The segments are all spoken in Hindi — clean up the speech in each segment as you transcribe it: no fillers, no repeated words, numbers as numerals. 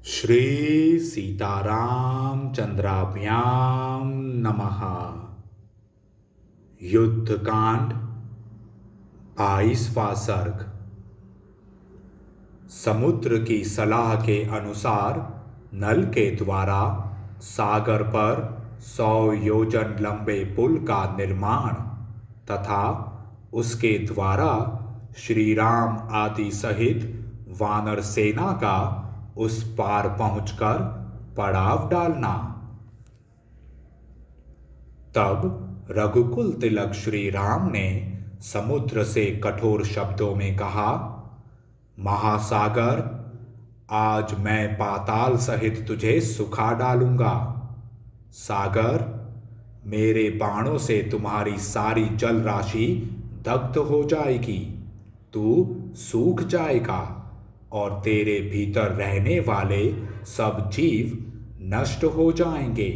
श्री सीताराम चंद्राभ्याम नमः। युद्धकांड 22वां सर्ग। समुद्र की सलाह के अनुसार नल के द्वारा सागर पर 100 योजन लंबे पुल का निर्माण तथा उसके द्वारा श्री राम आदि सहित वानर सेना का उस पार पहुंचकर पड़ाव डालना। तब रघुकुल तिलक श्री राम ने समुद्र से कठोर शब्दों में कहा, महासागर, आज मैं पाताल सहित तुझे सुखा डालूंगा। सागर, मेरे बाणों से तुम्हारी सारी जल राशि दग्ध हो जाएगी, तू सूख जाएगा और तेरे भीतर रहने वाले सब जीव नष्ट हो जाएंगे।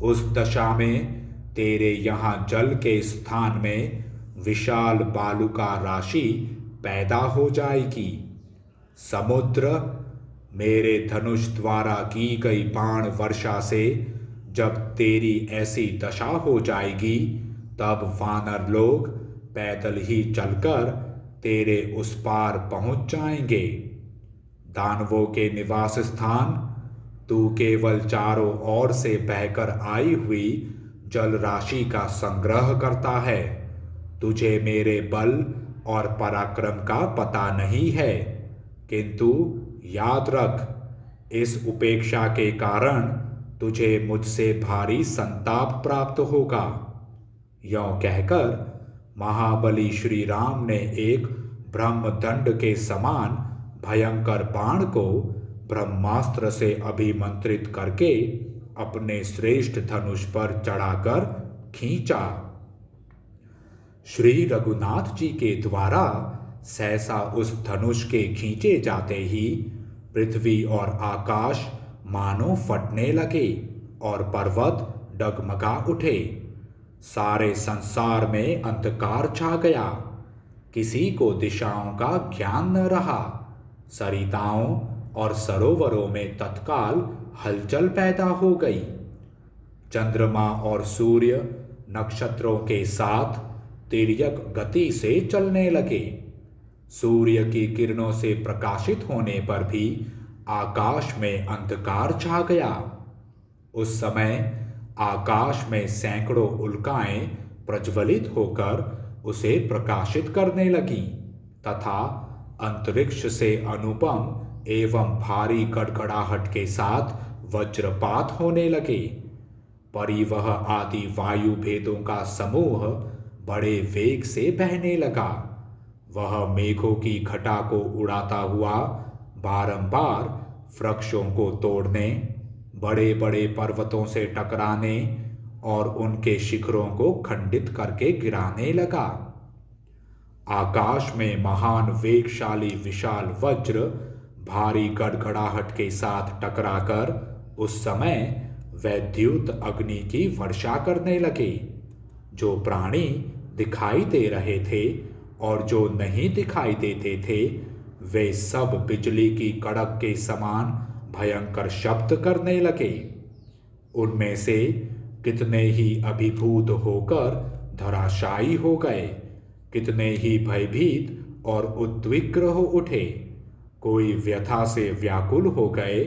उस दशा में तेरे यहाँ जल के स्थान में विशाल बालुका राशि पैदा हो जाएगी। समुद्र, मेरे धनुष द्वारा की गई बाण वर्षा से जब तेरी ऐसी दशा हो जाएगी, तब वानर लोग पैदल ही चलकर तेरे उस पार पहुंच जाएंगे। दानवों के निवास स्थान, तू केवल चारों ओर से बहकर आई हुई जल राशि का संग्रह करता है। तुझे मेरे बल और पराक्रम का पता नहीं है, किंतु याद रख, इस उपेक्षा के कारण तुझे मुझसे भारी संताप प्राप्त होगा। यों कहकर महाबली श्री राम ने एक ब्रह्मदंड के समान भयंकर बाण को ब्रह्मास्त्र से अभिमंत्रित करके अपने श्रेष्ठ धनुष पर चढ़ाकर खींचा। श्री रघुनाथ जी के द्वारा सहसा उस धनुष के खींचे जाते ही पृथ्वी और आकाश मानो फटने लगे और पर्वत डगमगा उठे। सारे संसार में अंधकार छा गया, किसी को दिशाओं का ज्ञान न रहा। सरिताओं और सरोवरों में तत्काल हलचल पैदा हो गई। चंद्रमा और सूर्य नक्षत्रों के साथ तिर्यक गति से चलने लगे। सूर्य की किरणों से प्रकाशित होने पर भी आकाश में अंधकार छा गया। उस समय आकाश में सैकड़ों उल्काएं प्रज्वलित होकर उसे प्रकाशित करने लगीं तथा अंतरिक्ष से अनुपम एवं भारी गड़गड़ाहट के साथ वज्रपात होने लगे। परिवह आदि वायु भेदों का समूह बड़े वेग से बहने लगा। वह मेघों की घटा को उड़ाता हुआ बारंबार वृक्षों को तोड़ने, बड़े बड़े पर्वतों से टकराने और उनके शिखरों को खंडित करके गिराने लगा। आकाश में महान वेगशाली विशाल वज्र भारी गड़गड़ाहट के साथ टकराकर उस समय वैद्युत अग्नि की वर्षा करने लगे। जो प्राणी दिखाई दे रहे थे और जो नहीं दिखाई देते थे, वे सब बिजली की कड़क के समान भयंकर शब्द करने लगे। उनमें से कितने ही अभिभूत होकर धराशायी हो गए, कितने ही भयभीत और उद्विग्न हो उठे। कोई व्यथा से व्याकुल हो गए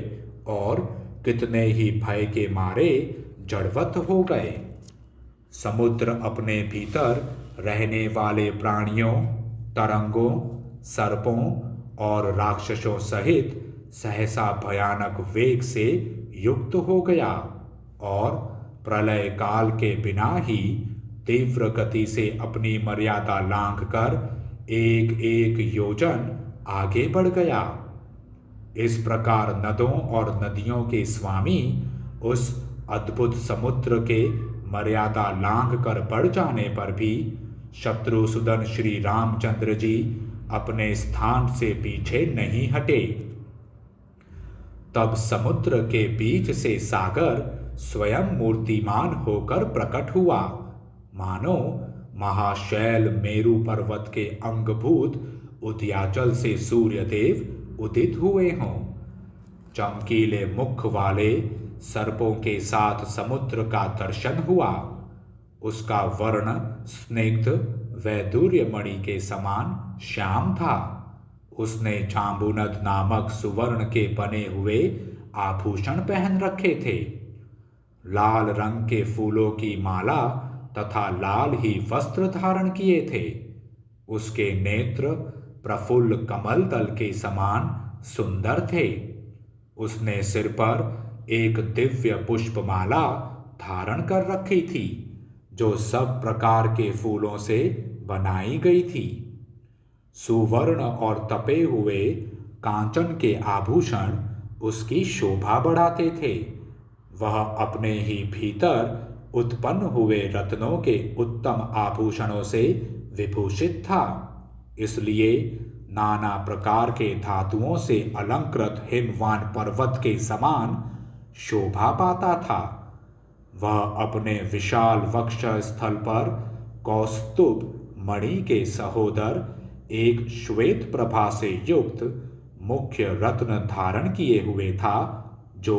और कितने ही भय के मारे जड़वत हो गए। समुद्र अपने भीतर रहने वाले प्राणियों, तरंगों, सर्पों और राक्षसों सहित सहसा भयानक वेग से युक्त हो गया और प्रलय काल के बिना ही तीव्र गति से अपनी मर्यादा लांघकर एक एक योजन आगे बढ़ गया। इस प्रकार नदों और नदियों के स्वामी उस अद्भुत समुद्र के मर्यादा लांघ कर बढ़ जाने पर भी शत्रुसूदन श्री रामचंद्र जी अपने स्थान से पीछे नहीं हटे। तब समुद्र के बीच से सागर स्वयं मूर्तिमान होकर प्रकट हुआ, मानो महाशैल मेरु पर्वत के अंगभूत उदयाचल से सूर्यदेव उदित हुए हों। चमकीले मुख वाले सर्पों के साथ समुद्र का दर्शन हुआ। उसका वर्ण स्निग्ध वैदुर्य मणि के समान श्याम था। उसने जांबुनद नामक सुवर्ण के बने हुए आभूषण पहन रखे थे। लाल रंग के फूलों की माला तथा लाल ही वस्त्र धारण किए थे। उसके नेत्र प्रफुल्ल कमल दल के समान सुंदर थे। उसने सिर पर एक दिव्य पुष्पमाला धारण कर रखी थी, जो सब प्रकार के फूलों से बनाई गई थी। सुवर्ण और तपे हुए कांचन के आभूषण उसकी शोभा बढ़ाते थे। वह अपने ही भीतर उत्पन्न हुए रत्नों के उत्तम आभूषणों से विभूषित था, इसलिए नाना प्रकार के धातुओं से अलंकृत हिमवान पर्वत के समान शोभा पाता था। वह अपने विशाल वक्ष स्थल पर कौस्तुभ मणि के सहोदर एक श्वेत प्रभा से युक्त मुख्य रत्न धारण किए हुए था, जो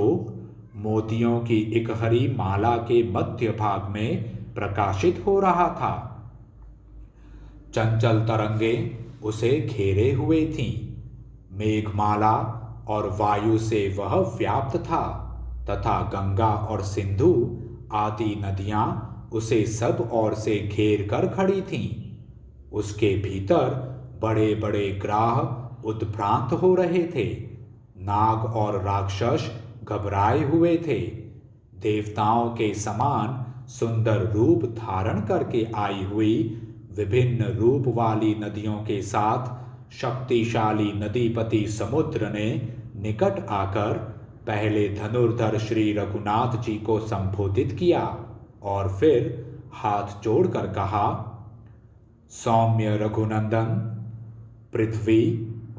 मोतियों की इकहरी माला के मध्य भाग में प्रकाशित हो रहा था। चंचल तरंगे उसे घेरे हुए थीं। मेघमाला और वायु से वह व्याप्त था तथा गंगा और सिंधु आदि नदियां उसे सब ओर से घेर कर खड़ी थीं। उसके भीतर बड़े बड़े ग्राह उद्भ्रांत हो रहे थे। नाग और राक्षस घबराए हुए थे। देवताओं के समान सुंदर रूप धारण करके आई हुई विभिन्न रूप वाली नदियों के साथ शक्तिशाली नदीपति समुद्र ने निकट आकर पहले धनुर्धर श्री रघुनाथ जी को संबोधित किया और फिर हाथ जोड़कर कहा, सौम्य रघुनंदन, पृथ्वी,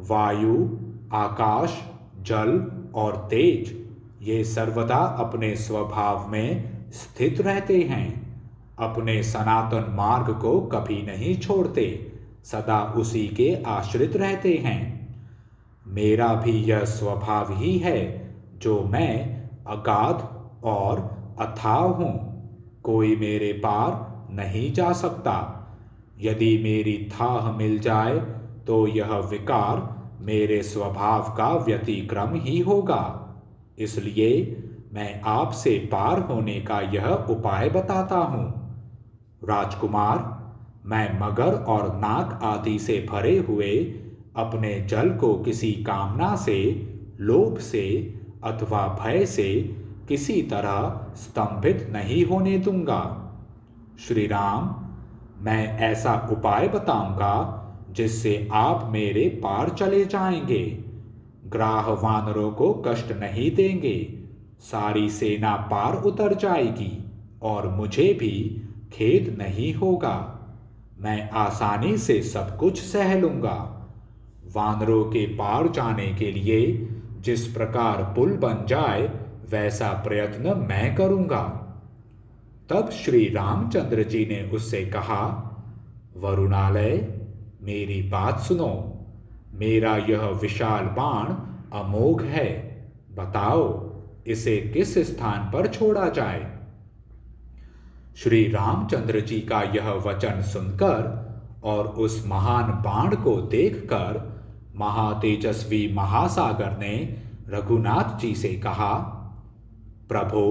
वायु, आकाश, जल और तेज ये सर्वदा अपने स्वभाव में स्थित रहते हैं। अपने सनातन मार्ग को कभी नहीं छोड़ते, सदा उसी के आश्रित रहते हैं। मेरा भी यह स्वभाव ही है, जो मैं अगाध और अथाह हूँ। कोई मेरे पार नहीं जा सकता। यदि मेरी थाह मिल जाए तो यह विकार मेरे स्वभाव का व्यतिक्रम ही होगा। इसलिए मैं आपसे पार होने का यह उपाय बताता हूँ। राजकुमार, मैं मगर और नाग आदि से भरे हुए अपने जल को किसी कामना से, लोभ से अथवा भय से किसी तरह स्तंभित नहीं होने दूंगा। श्री राम, मैं ऐसा उपाय बताऊंगा जिससे आप मेरे पार चले जाएंगे। ग्राह वानरों को कष्ट नहीं देंगे। सारी सेना पार उतर जाएगी और मुझे भी खेद नहीं होगा। मैं आसानी से सब कुछ सह लूंगा। वानरों के पार जाने के लिए जिस प्रकार पुल बन जाए वैसा प्रयत्न मैं करूंगा। तब श्री रामचंद्र जी ने उससे कहा, वरुणालय, मेरी बात सुनो। मेरा यह विशाल बाण अमोघ है। बताओ, इसे किस स्थान पर छोड़ा जाए। श्री रामचंद्र जी का यह वचन सुनकर और उस महान बाण को देखकर महातेजस्वी महासागर ने रघुनाथ जी से कहा, प्रभो,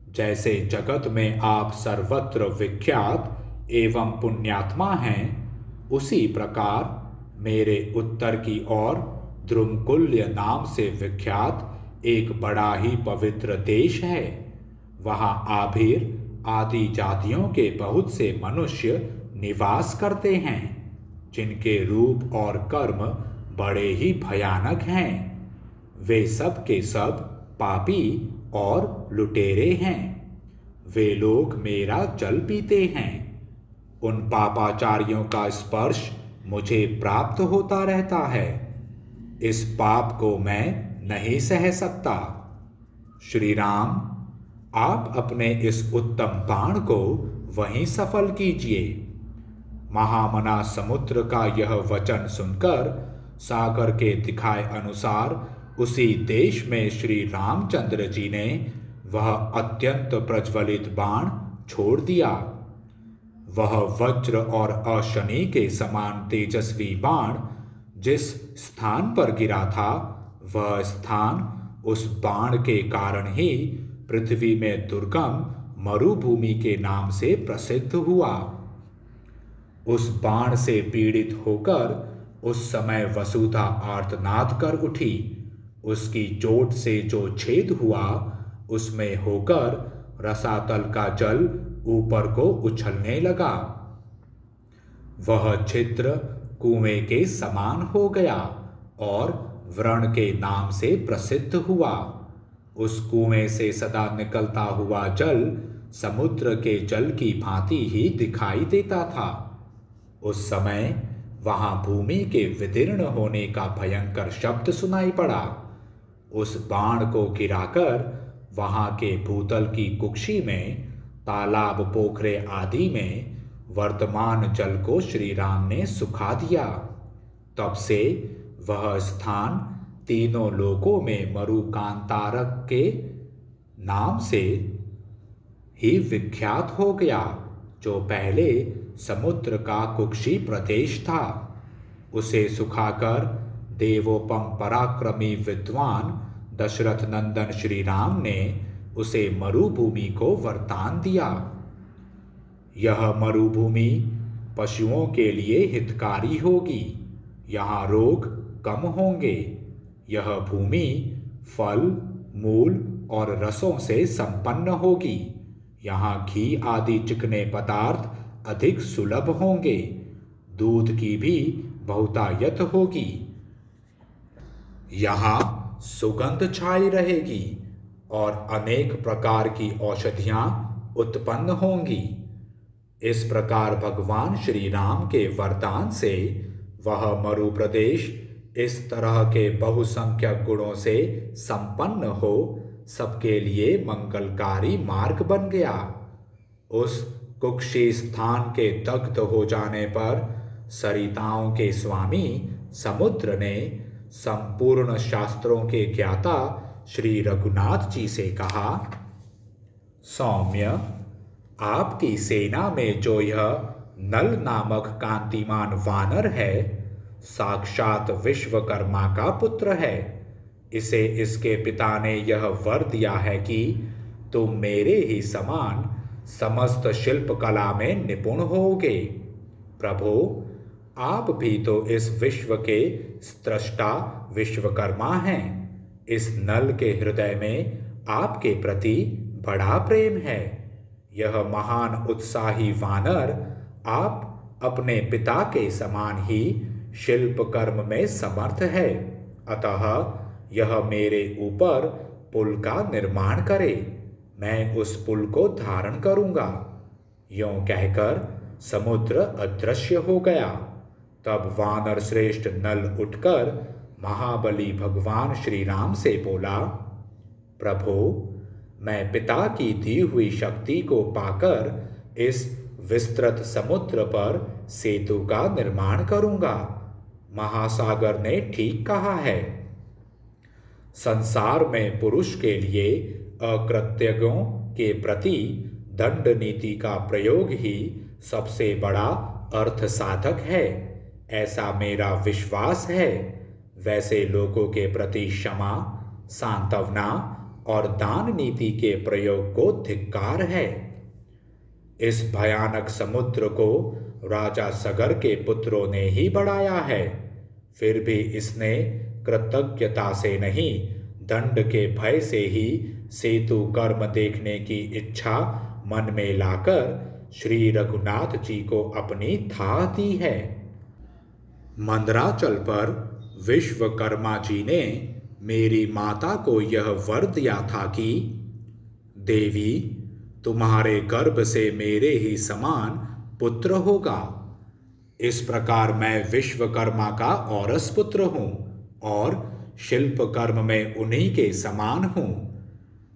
जैसे जगत में आप सर्वत्र विख्यात एवं पुण्यात्मा हैं, उसी प्रकार मेरे उत्तर की ओर द्रुमकुल्य नाम से विख्यात एक बड़ा ही पवित्र देश है। वहाँ आभिर आदि जातियों के बहुत से मनुष्य निवास करते हैं, जिनके रूप और कर्म बड़े ही भयानक हैं। वे सब के सब पापी और लुटेरे हैं। वे लोग मेरा जल पीते हैं। उन पापाचारियों का स्पर्श मुझे प्राप्त होता रहता है। इस पाप को मैं नहीं सह सकता। श्री राम, आप अपने इस उत्तम बाण को वहीं सफल कीजिए। महामना समुद्र का यह वचन सुनकर सागर के दिखाए अनुसार उसी देश में श्री रामचंद्र जी ने वह अत्यंत प्रज्वलित बाण छोड़ दिया। वह वज्र और अशनि के समान तेजस्वी बाण जिस स्थान पर गिरा था, वह स्थान उस बाण के कारण ही पृथ्वी में दुर्गम मरुभूमि के नाम से प्रसिद्ध हुआ। उस बाण से पीड़ित होकर उस समय वसुधा आर्तनाद कर उठी। उसकी चोट से जो छेद हुआ, उसमें होकर रसातल का जल ऊपर को उछलने लगा। वह छिद्र कुएं के समान हो गया और व्रण के नाम से प्रसिद्ध हुआ। उस कुएं से सदा निकलता हुआ जल समुद्र के जल की भांति ही दिखाई देता था। उस समय वहां भूमि के विदीर्ण होने का भयंकर शब्द सुनाई पड़ा। उस बाण को गिराकर वहां के भूतल की कुक्षी में, तालाब पोखरे आदि में वर्तमान जल को श्री राम ने सुखा दिया। तब से वह स्थान तीनों लोकों में मरुकांतारक के नाम से ही विख्यात हो गया, जो पहले समुद्र का कुक्षी प्रदेश था। उसे सुखाकर देवोपम पराक्रमी विद्वान दशरथ नंदन श्री राम ने उसे मरुभूमि को वरदान दिया। यह मरुभूमि पशुओं के लिए हितकारी होगी। यहाँ रोग कम होंगे। यह भूमि फल, मूल और रसों से संपन्न होगी। यहाँ घी आदि चिकने पदार्थ अधिक सुलभ होंगे। दूध की भी बहुतायत होगी। यहाँ सुगंध छाई रहेगी और अनेक प्रकार की औषधियां उत्पन्न होंगी। इस प्रकार भगवान श्री राम के वरदान से वह मरु प्रदेश इस तरह के बहुसंख्यक गुणों से संपन्न हो सबके लिए मंगलकारी मार्ग बन गया। उस कुक्षी स्थान के दग्ध हो जाने पर सरिताओं के स्वामी समुद्र ने संपूर्ण शास्त्रों के ज्ञाता श्री रघुनाथ जी से कहा, सौम्य, आपकी सेना में जो यह नल नामक कांतिमान वानर है, साक्षात विश्वकर्मा का पुत्र है। इसे इसके पिता ने यह वर दिया है कि तुम मेरे ही समान समस्त शिल्प कला में निपुण होगे। प्रभु, आप भी तो इस विश्व के स्रष्टा विश्वकर्मा हैं। इस नल के हृदय में आपके प्रति बड़ा प्रेम है। यह महान उत्साही वानर आप अपने पिता के समान ही शिल्प कर्म में समर्थ है। अतः यह मेरे ऊपर पुल का निर्माण करे। मैं उस पुल को धारण करूंगा। यों कहकर समुद्र अदृश्य हो गया। तब वानर श्रेष्ठ नल उठकर महाबली भगवान श्री राम से बोला, प्रभु, मैं पिता की दी हुई शक्ति को पाकर इस विस्तृत समुद्र पर सेतु का निर्माण करूंगा। महासागर ने ठीक कहा है। संसार में पुरुष के लिए अकृतज्ञों के प्रति दंड नीति का प्रयोग ही सबसे बड़ा अर्थ साधक है, ऐसा मेरा विश्वास है। वैसे लोगों के प्रति क्षमा, सांत्वना और दान नीति के प्रयोग को धिक्कार है। इस भयानक समुद्र को राजा सगर के पुत्रों ने ही बढ़ाया है, फिर भी इसने कृतज्ञता से नहीं, दंड के भय से ही सेतु कर्म देखने की इच्छा मन में लाकर श्री रघुनाथ जी को अपनी था दी है। मंदराचल पर विश्वकर्मा जी ने मेरी माता को यह वर दिया था कि देवी, तुम्हारे गर्भ से मेरे ही समान पुत्र होगा। इस प्रकार मैं विश्वकर्मा का औरस पुत्र हूँ और शिल्प कर्म में उन्हीं के समान हूँ।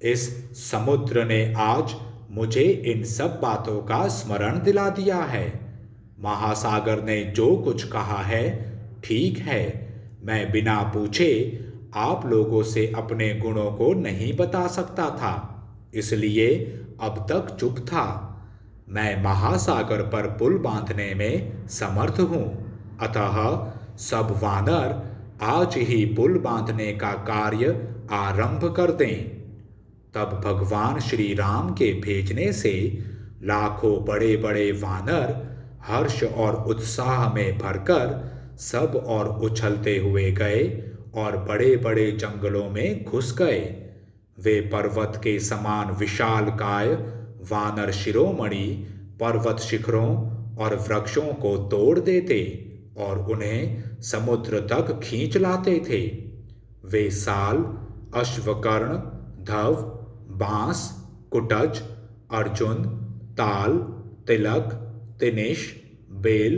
इस समुद्र ने आज मुझे इन सब बातों का स्मरण दिला दिया है। महासागर ने जो कुछ कहा है ठीक है। मैं बिना पूछे आप लोगों से अपने गुणों को नहीं बता सकता था, इसलिए अब तक चुप था। मैं महासागर पर पुल बांधने में समर्थ हूँ, अतः सब वानर आज ही पुल बांधने का कार्य आरंभ कर दें। तब भगवान श्री राम के भेजने से लाखों बड़े बड़े वानर हर्ष और उत्साह में भरकर सब और उछलते हुए गए और बड़े बड़े जंगलों में घुस गए। वे पर्वत के समान विशालकाय वानर शिरोमणि पर्वत शिखरों और वृक्षों को तोड़ देते और उन्हें समुद्र तक खींच लाते थे। वे साल, अश्वकर्ण, धव, बांस, कुटज, अर्जुन, ताल, तिलक, तिनिश, बेल,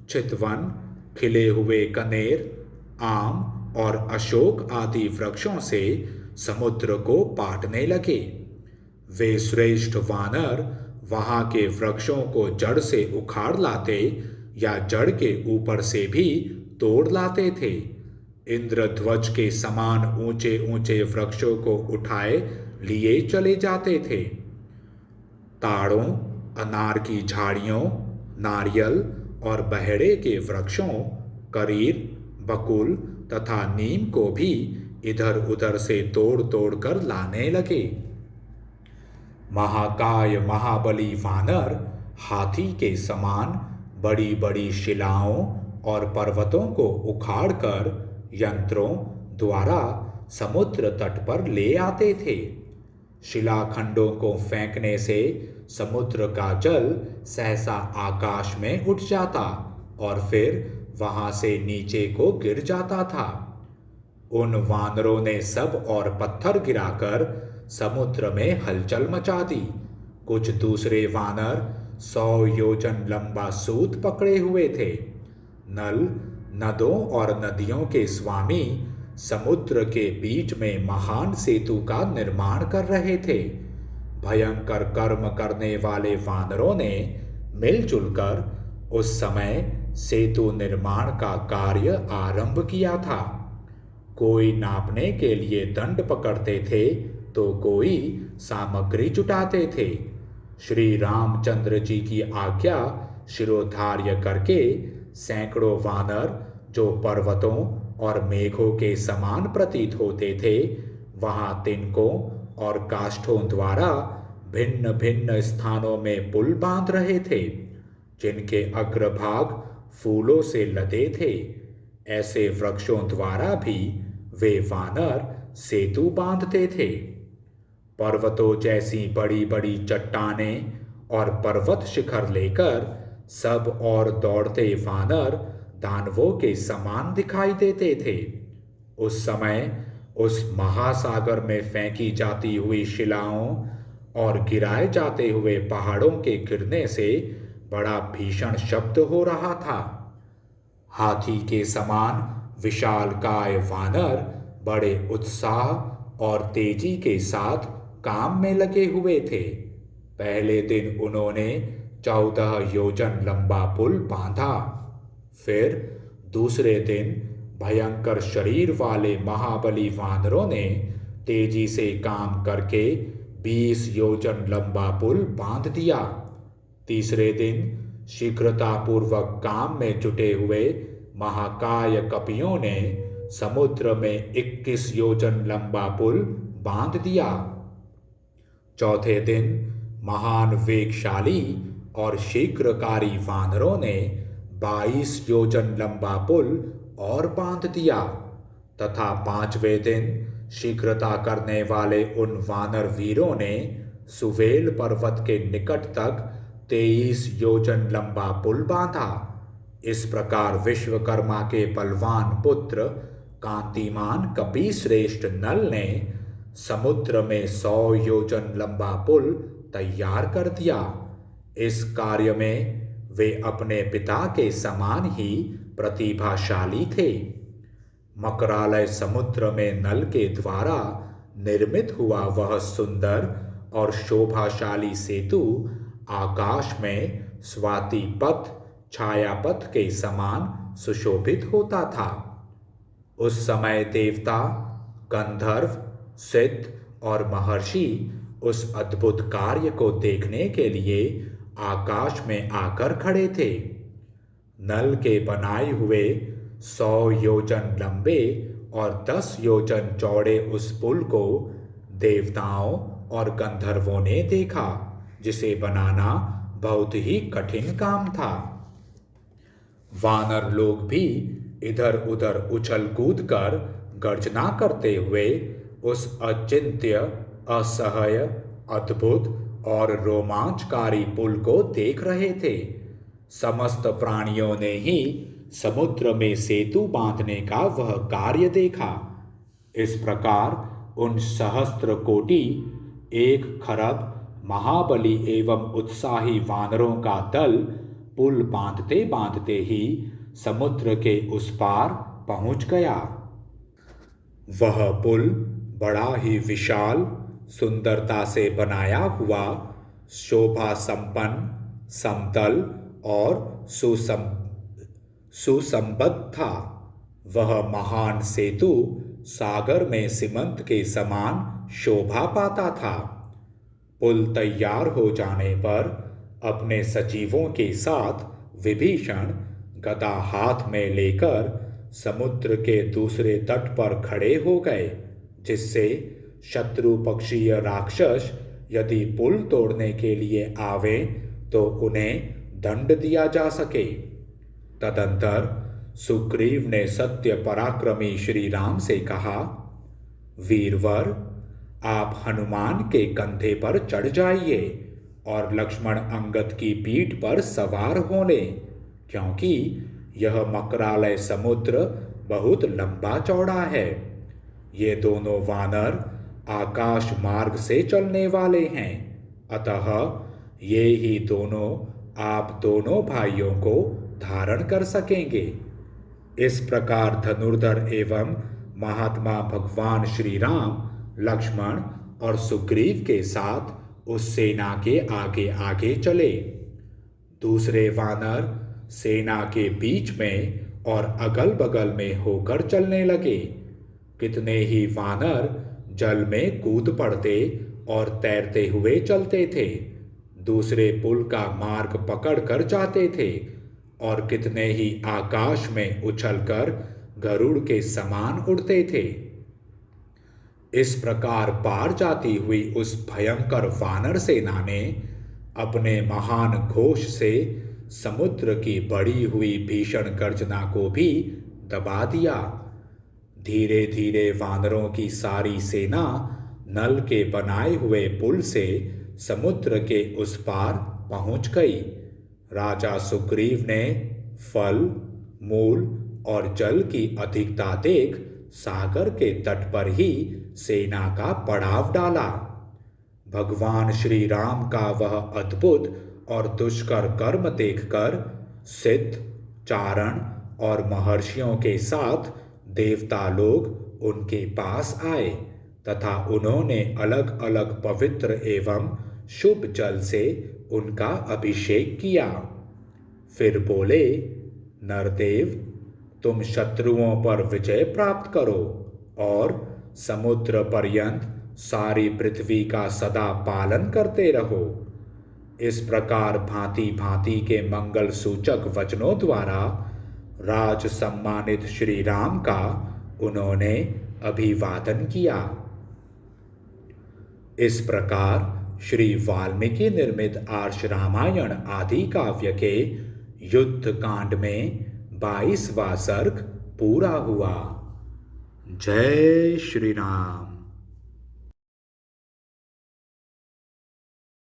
चितवन, खिले हुए कनेर, आम और अशोक आदि वृक्षों से समुद्र को पाटने लगे। वे श्रेष्ठ वानर वहां के वृक्षों को जड़ से उखाड़ लाते या जड़ के ऊपर से भी तोड़ लाते थे। इंद्रध्वज के समान ऊंचे ऊंचे वृक्षों को उठाए लिए चले जाते थे। ताड़ों, अनार की झाड़ियों, नारियल और बहेड़े के वृक्षों, करीर, बकुल तथा नीम को भी इधर उधर से तोड़ तोड़ कर लाने लगे। महाकाय महाबली वानर हाथी के समान बड़ी बड़ी शिलाओं और पर्वतों को उखाड़कर यंत्रों द्वारा समुद्र तट पर ले आते थे। शिलाखंडों को फेंकने से समुद्र का जल सहसा आकाश में उठ जाता और फिर वहां से नीचे को गिर जाता था। उन वानरों ने सब और पत्थर गिराकर समुद्र में हलचल मचा दी। कुछ दूसरे वानर 100 योजन लंबा सूत पकड़े हुए थे। नल, नदों और नदियों के स्वामी समुद्र के बीच में महान सेतु का निर्माण कर रहे थे। भयंकर कर्म करने वाले वानरों ने मिलजुल कर उस समय सेतु निर्माण का कार्य आरंभ किया था। कोई नापने के लिए दंड पकड़ते थे तो कोई सामग्री जुटाते थे। श्री रामचंद्र जी की आज्ञा शिरोधार्य करके सैकड़ों वानर, जो पर्वतों और मेघों के समान प्रतीत होते थे, वहां तिनकों और काष्ठों द्वारा भिन्न भिन्न स्थानों में पुल बांध रहे थे, जिनके अग्रभाग फूलों से लदे थे। ऐसे वृक्षों द्वारा भी वे वानर सेतु बांधते थे। पर्वतों जैसी बड़ी बड़ी चट्टानें और पर्वत शिखर लेकर सब और दौड़ते वानर दानवों के समान दिखाई देते थे। उस समय उस महासागर में फेंकी जाती हुई शिलाओं और गिराए जाते हुए पहाड़ों के गिरने से बड़ा भीषण शब्द हो रहा था। हाथी के समान विशालकाय वानर बड़े उत्साह और तेजी के साथ काम में लगे हुए थे। पहले दिन उन्होंने 14 योजन लंबा पुल बांधा। फिर दूसरे दिन भयंकर शरीर वाले महाबली वानरों ने तेजी से काम करके 20 योजन लंबा पुल बांध दिया। तीसरे दिन शीघ्रतापूर्वक काम में जुटे हुए महाकाय कपियों ने समुद्र में 21 योजन लंबा पुल बांध दिया। चौथे दिन महान वेगशाली और शीघ्रकारी वानरों ने 22 योजन लंबा पुल और बांध दिया तथा पांचवें दिन शीघ्रता करने वाले उन वानर वीरों ने सुवेल पर्वत के निकट तक 23 योजन लंबा पुल बांधा। इस प्रकार विश्वकर्मा के बलवान पुत्र कांतिमान कपि श्रेष्ठ नल ने समुद्र में 100 योजन लंबा पुल तैयार कर दिया। इस कार्य में वे अपने पिता के समान ही प्रतिभाशाली थे। मकरालय समुद्र में नल के द्वारा निर्मित हुआ वह सुंदर और शोभाशाली सेतु आकाश में स्वाति पथ छायापथ के समान सुशोभित होता था। उस समय देवता गंधर्व, सिद्ध और महर्षि उस अद्भुत कार्य को देखने के लिए आकाश में आकर खड़े थे। नल के बनाए हुए 100 योजन लंबे और 10 योजन चौड़े उस पुल को देवताओं और गंधर्वों ने देखा, जिसे बनाना बहुत ही कठिन काम था। वानर लोग भी इधर उधर उछल कूद कर गर्जना करते हुए उस अचिंत्य, असह्य, अद्भुत और रोमांचकारी पुल को देख रहे थे। समस्त प्राणियों ने ही समुद्र में सेतु बांधने का वह कार्य देखा। इस प्रकार उन सहस्त्र कोटि 1 खरब महाबली एवं उत्साही वानरों का दल पुल बांधते बांधते ही समुद्र के उस पार पहुंच गया। वह पुल बड़ा ही विशाल, सुंदरता से बनाया हुआ, शोभा संपन्न, समतल और सुसंबद्ध था। वह महान सेतु सागर में सीमंत के समान शोभा पाता था। पुल तैयार हो जाने पर अपने सचिवों के साथ विभीषण गदा हाथ में लेकर समुद्र के दूसरे तट पर खड़े हो गए, जिससे शत्रु पक्षीय राक्षस यदि पुल तोड़ने के लिए आवे तो उन्हें दंड दिया जा सके। तदंतर सुग्रीव ने सत्य पराक्रमी श्री राम से कहा, वीरवर, आप हनुमान के कंधे पर चढ़ जाइए और लक्ष्मण अंगद की पीठ पर सवार हो लें, क्योंकि यह मकरालय समुद्र बहुत लंबा चौड़ा है। ये दोनों वानर आकाश मार्ग से चलने वाले हैं, अतः ये ही दोनों आप दोनों भाइयों को धारण कर सकेंगे। इस प्रकार धनुर्धर एवं महात्मा भगवान श्री राम, लक्ष्मण और सुग्रीव के साथ उस सेना के आगे आगे चले। दूसरे वानर सेना के बीच में और अगल बगल में होकर चलने लगे। कितने ही वानर जल में कूद पड़ते और तैरते हुए चलते थे, दूसरे पुल का मार्ग पकड़ कर जाते थे, और कितने ही आकाश में उछलकर गरुड़ के समान उड़ते थे। इस प्रकार पार जाती हुई उस भयंकर वानर सेना ने अपने महान घोष से समुद्र की बढ़ी हुई भीषण गर्जना को भी दबा दिया। धीरे धीरे वानरों की सारी सेना नल के बनाए हुए पुल से समुद्र के उस पार पहुंच गई। राजा सुग्रीव ने फल, मूल और जल की अधिकता देख सागर के तट पर ही सेना का पड़ाव डाला। भगवान श्री राम का वह अद्भुत और दुष्कर कर्म देखकर सिद्ध, चारण और महर्षियों के साथ देवता लोग उनके पास आए तथा उन्होंने अलग अलग पवित्र एवं शुभ जल से उनका अभिषेक किया। फिर बोले, नरदेव, तुम शत्रुओं पर विजय प्राप्त करो और समुद्र पर्यंत सारी पृथ्वी का सदा पालन करते रहो। इस प्रकार भांति भांति के मंगल सूचक वचनों द्वारा राज सम्मानित श्री राम का उन्होंने अभिवादन किया। इस प्रकार श्री वाल्मीकि निर्मित आर्ष रामायण आदि काव्य के युद्ध कांड में 22वां सर्ग पूरा हुआ। जय श्री राम।